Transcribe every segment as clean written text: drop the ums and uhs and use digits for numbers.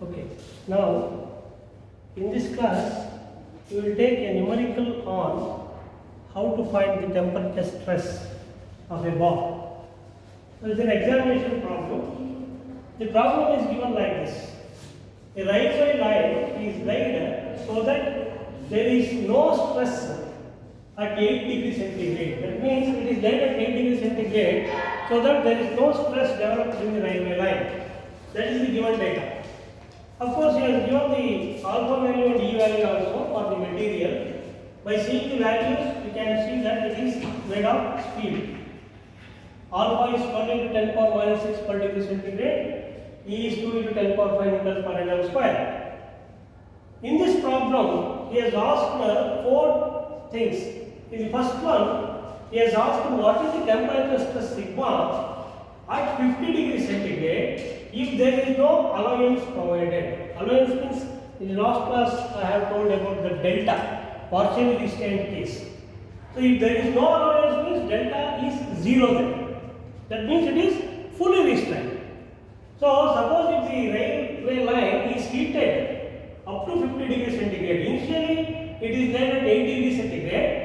Okay. Now, in this class, we will take a numerical on how to find the temperature stress of a ball. So, it is an examination problem. The problem is given like this. A right-side line is laid so that there is no stress at 8 degrees centigrade. That means it is laid at 8 degrees centigrade so that there is no stress developed in the railway line. That is the given data. Of course, he has given the alpha value and E value also for the material. By seeing the values, you can see that it is made of steel. Alpha is 12 into 10 power minus 6 per degree centigrade. E is 2 into 10 power 5 newtons per mm square. In this problem, he has asked 4 things. In the first one, he has asked what is the temperature stress sigma at 50 degrees centigrade if there is no allowance provided. Allowance means in the last class I have told about the delta, partially restrained case. So if there is no allowance means delta is 0 then. That means it is fully restrained. So suppose if the railway line is heated up to 50 degrees centigrade, initially it is there at 8 degrees centigrade,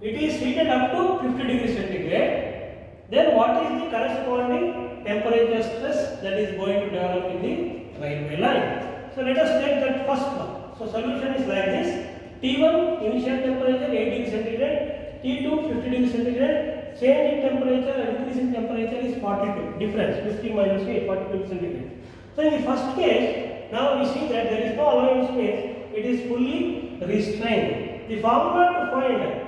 it is heated up to 50 degrees centigrade, then what is the corresponding temperature stress that is going to develop in the railway line? So let us take that first one. So solution is like this. T1 initial temperature 8 degrees centigrade, T2 50 degrees centigrade, change in temperature and increase in temperature is 42. Difference 50 minus 8, 42 degrees centigrade. So in the first case, now we see that there is no allowance space, it is fully restrained. The formula to find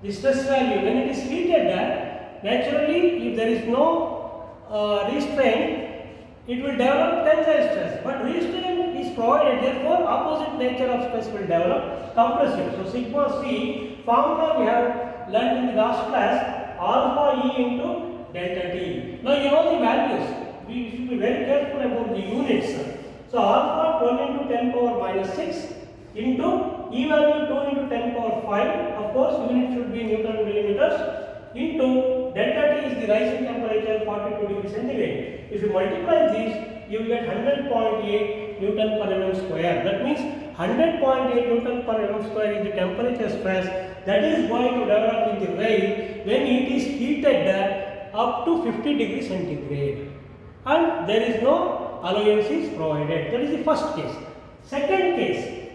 the stress value when it is heated, naturally if there is no restraint, it will develop tensile stress. But restraint is provided, therefore opposite nature of stress will develop, compressive. So sigma C formula we have learned in the last class, alpha E into delta T. Now you know the values. We should be very careful about the units. So alpha 12 into 10 power minus 6 into E value 2 into 10 power 5. Of course, unit should be Newton millimeters into delta T is the rising temperature 42 degrees centigrade. If you multiply this, you will get 100.8 Newton per mm square. That means 100.8 Newton per mm square is the temperature stress that is going to develop in the rail when it is heated up to 50 degrees centigrade. And there is no allowances provided. That is the first case. Second case,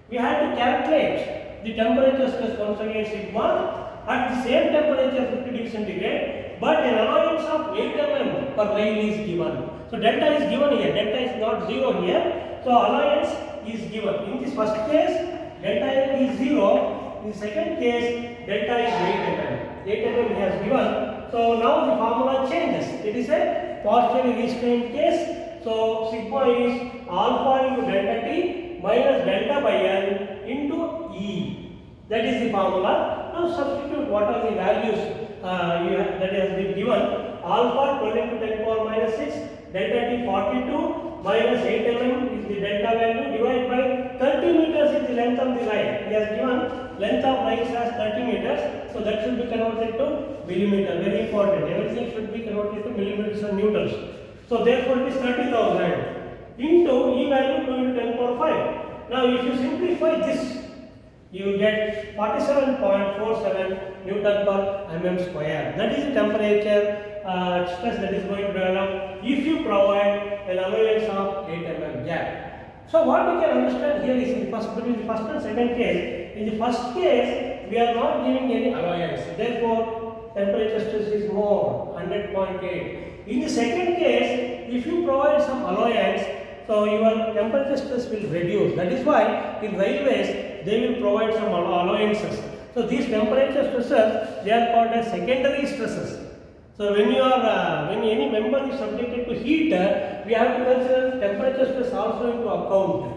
we have to calculate the temperature stress once again sigma at the same temperature 50 degrees centigrade, but an allowance of 8 mm per rail is given. So delta is given here, delta is not 0 here, so allowance is given. In this first case, delta is 0, in the second case, delta is 8 mm. 8 mm he has given, so now the formula changes. It is a partially restrained case, so sigma is alpha into delta T minus delta by L into E. That is the formula. Now substitute what are the values that has been given. Alpha 12 into 10 power minus 6, delta T 42 minus 8 mm is the delta value divided by 30 meters is the length of the line. He has given length of lines as 30 meters. So that should be converted to millimeter. Very important. Everything should be converted to millimeters and newtons. So therefore it is 30,000 into E value 2 into 10 power 5. Now if you simplify this, you will get 47.47 Newton per mm square. That is the temperature stress that is going to develop if you provide an allowance of 8 mm gap. So what we can understand here is in the first, between the first and second case. In the first case, we are not giving any allowance. Therefore, temperature stress is more, 100.8. In the second case, if you provide some allowance, so your temperature stress will reduce. That is why in railways they will provide some allowances. So these temperature stresses, they are called as secondary stresses. So when any member is subjected to heat, we have to consider temperature stress also into account.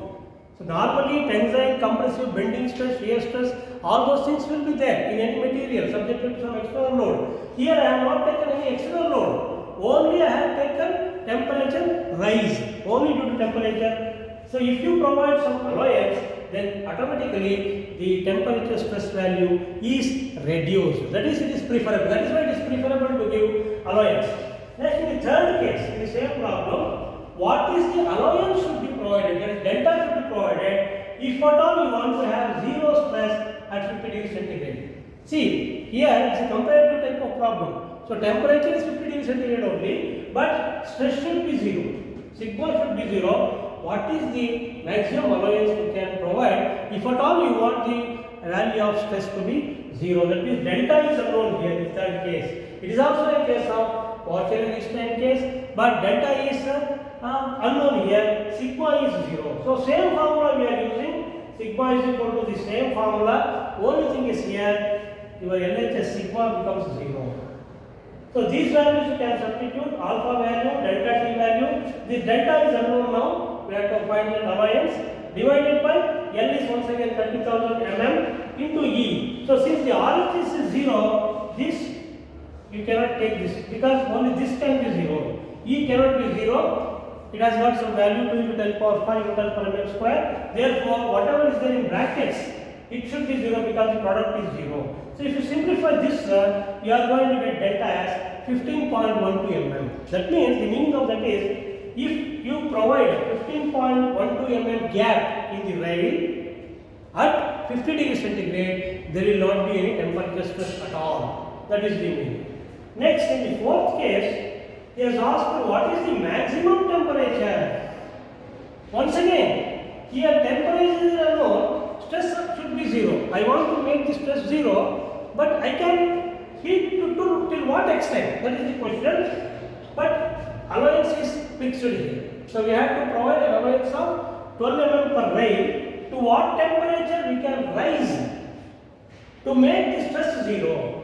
So normally tensile, compressive, bending stress, shear stress, all those things will be there in any material subjected to some external load. Here I have not taken any external load. Only I have taken temperature rise, only due to temperature. So if you provide some allowance, then automatically the temperature stress value is reduced. That is, it is preferable. That is why it is preferable to give allowance. Next, in the third case, in the same problem, what is the allowance should be provided, that is delta should be provided if at all you want to have zero stress at 50 degrees centigrade. See, here it is a comparative type of problem. So temperature is 50 degrees centigrade only, but stress should be zero. Sigma should be zero. What is the maximum allowance we can provide if at all you want the value of stress to be zero? That means delta is unknown here in third case. It is also a case of partially restrained case, but delta is unknown here. Sigma is zero. So same formula we are using. Sigma is equal to the same formula. Only thing is here your LHS sigma becomes zero. So these values you can substitute alpha value, delta T value. This delta is unknown now. We have to find the allowance divided by L is once again 30,000 mm into E. So since the RHS is zero, this you cannot take this because only this can be zero. E cannot be zero. It has got some value 2 into 10 power 5 into 10 power mm square. Therefore, whatever is there in brackets, it should be zero because the product is zero. So if you simplify this, you are going to get delta as 15.12 mm. That means the meaning of that is if you provide 15.12 mm gap in the rail at 50 degrees centigrade, there will not be any temperature stress at all. That is the meaning. Next, in the fourth case, he has asked what is the maximum temperature. Once again, here temperature is unknown, stress should be zero. I want to make the stress zero, but I can heat to till what extent? That is the question. But allowance is fixed here. So we have to provide an allowance of 12 mm per rail. To what temperature we can rise to make the stress zero?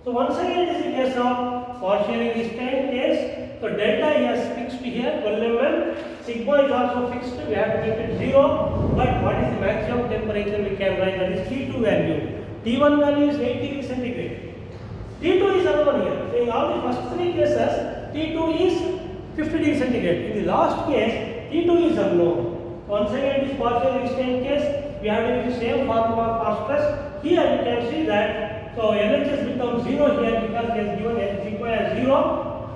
So once again, it is a case of partially restrained case. So delta is fixed here, 12 mm. Sigma is also fixed. We have to keep it zero. But what is the maximum temperature we can rise? That is T2 value. T1 value is 8 degrees centigrade. T2 is unknown here. So in all the first three cases, T2 is 50 degrees centigrade. In the last case, T2 is unknown. Once again, this partially restrained case, we have to use the same formula for stress. Here you can see that, so LHS becomes zero here because he has given sigma as zero.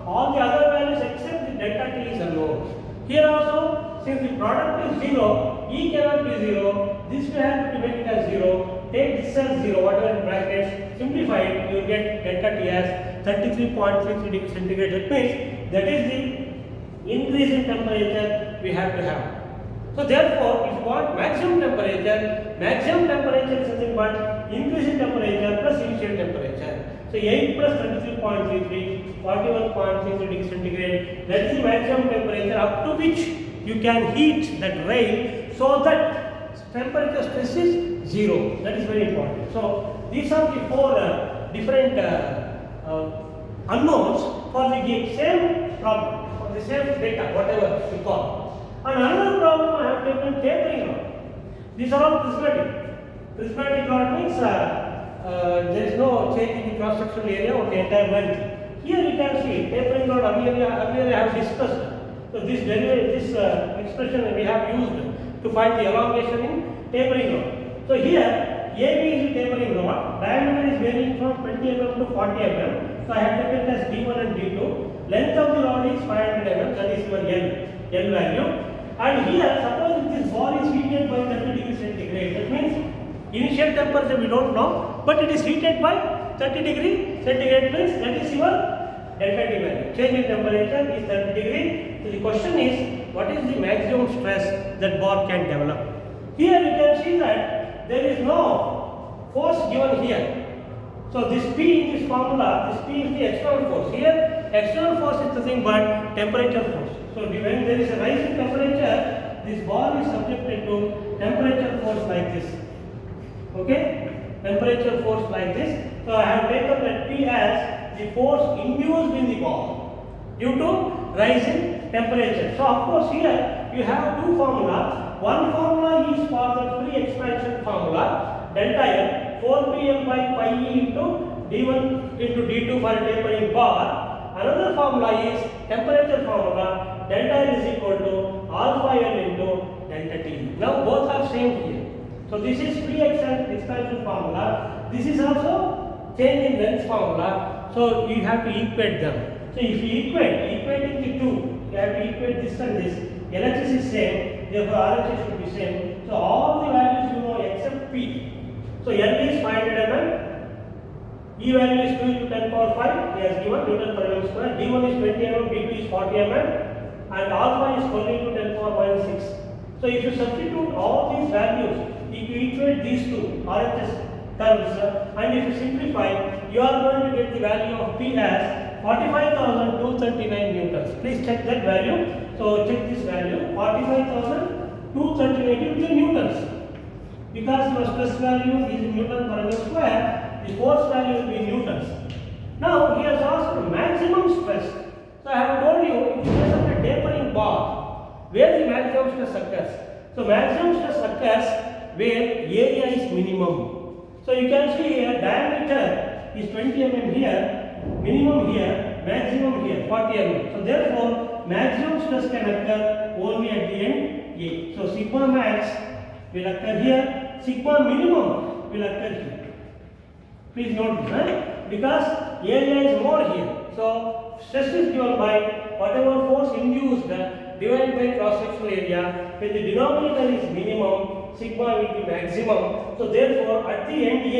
All the other values except the delta T is unknown. Here also, since the product is zero, E cannot be zero. This we have to make it as zero. Take this as zero, whatever in brackets, simplify it, you will get delta T as 33.33 degrees centigrade. That means that is the increase in temperature we have to have. So therefore, if you want maximum temperature is nothing but increase in temperature plus initial temperature. So 8 plus 33.33, 41.33 degrees centigrade, that is the maximum temperature up to which you can heat that rail so that temperature stress is zero. That is very important. So these are the four different unknowns for the same problem, for the same data, whatever you call. And another problem I have taken tapering rod. These are all prismatic. Prismatic rod means there is no change in the cross sectional area of the entire length. Here you can see tapering rod earlier I have discussed. So this expression we have used to find the elongation in tapering rod. So here AB is the tapering rod. Diameter is varying from 20 mm to 40 mm. So I have taken as D1 and D2. Length of the rod is 500 mm. That is your L value. And here, suppose this ball is heated by 30 degrees centigrade. That means initial temperature we don't know, but it is heated by 30 degrees centigrade. Means that is your delta T value. Change in temperature is 30 degrees. So the question is, what is the maximum stress that ball can develop? Here you can see that there is no force given here. So this P in this formula, this P is the external force. Here, external force is nothing but temperature force. So when there is a rise in temperature, this ball is subjected to temperature force like this. Okay? Temperature force like this. So I have taken that P as the force induced in the ball due to rise in temperature. So of course here you have two formula. One formula is for the free expansion formula, delta L, 4pm by pi E into D1 into D2 for tapering bar. Another formula is temperature formula, delta L is equal to alpha L into delta T. Now both are same here. So this is free expansion formula. This is also change in length formula. So you have to equate them. So if you equating the two, you have to equate this and this. LHS is same, therefore RHS should be same. So all the values you know except P. So L is 500 mm. E value is 2 into 10 power 5, he has given Newton per mm square. D1 is 20 mm, D2 is 40 mm, and alpha is 12 into 10 power minus 6. So if you substitute all these values, if you equate these two RHS terms, and if you simplify, you are going to get the value of P as 45,239 newtons. Please check that value. So check this value, 45,239 newtons. Because your stress value is in Newton per mm square, the force value will be in newtons. Now he has asked maximum stress. So I have told you in case of a tapering bar, where the maximum stress occurs. So maximum stress occurs where area is minimum. So you can see here diameter is 20 mm here, minimum here, maximum here 40 mm. So therefore maximum stress can occur only at the end A. So sigma max will occur here, sigma minimum will occur here. Please note this, because area is more here. So stress is given by whatever force induced divided by cross-sectional area. When the denominator is minimum, sigma will be maximum. So therefore at the end A,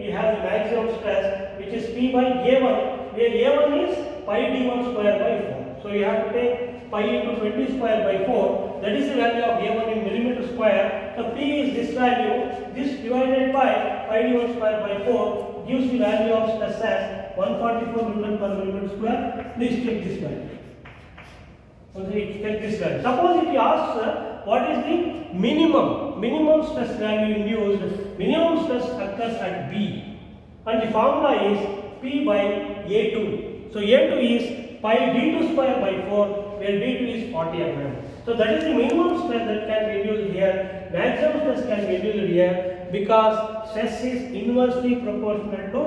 we have the maximum stress, which is P by A1, where A1 is pi d1 square by 4. So you have to take pi into 20 square by 4. That is the value of A1 in millimeter square. So P is this value. This divided by pi d1 square by 4 gives the value of stress as 144 Newton per millimeter square. Please take this value. Okay, take this value. Suppose if you ask what is the minimum stress value induced, minimum stress occurs at B, and the formula is P by A2. So A2 is pi d2 square by 4, where d2 is 40 mm. So that is the minimum stress that can be induced here. Maximum stress can be induced here because stress is inversely proportional to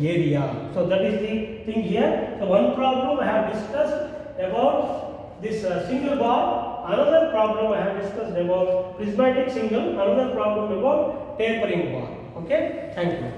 area. So that is the thing here. So one problem I have discussed about this single bar, another problem I have discussed about prismatic single, another problem about tapering bar. Okay, thank you.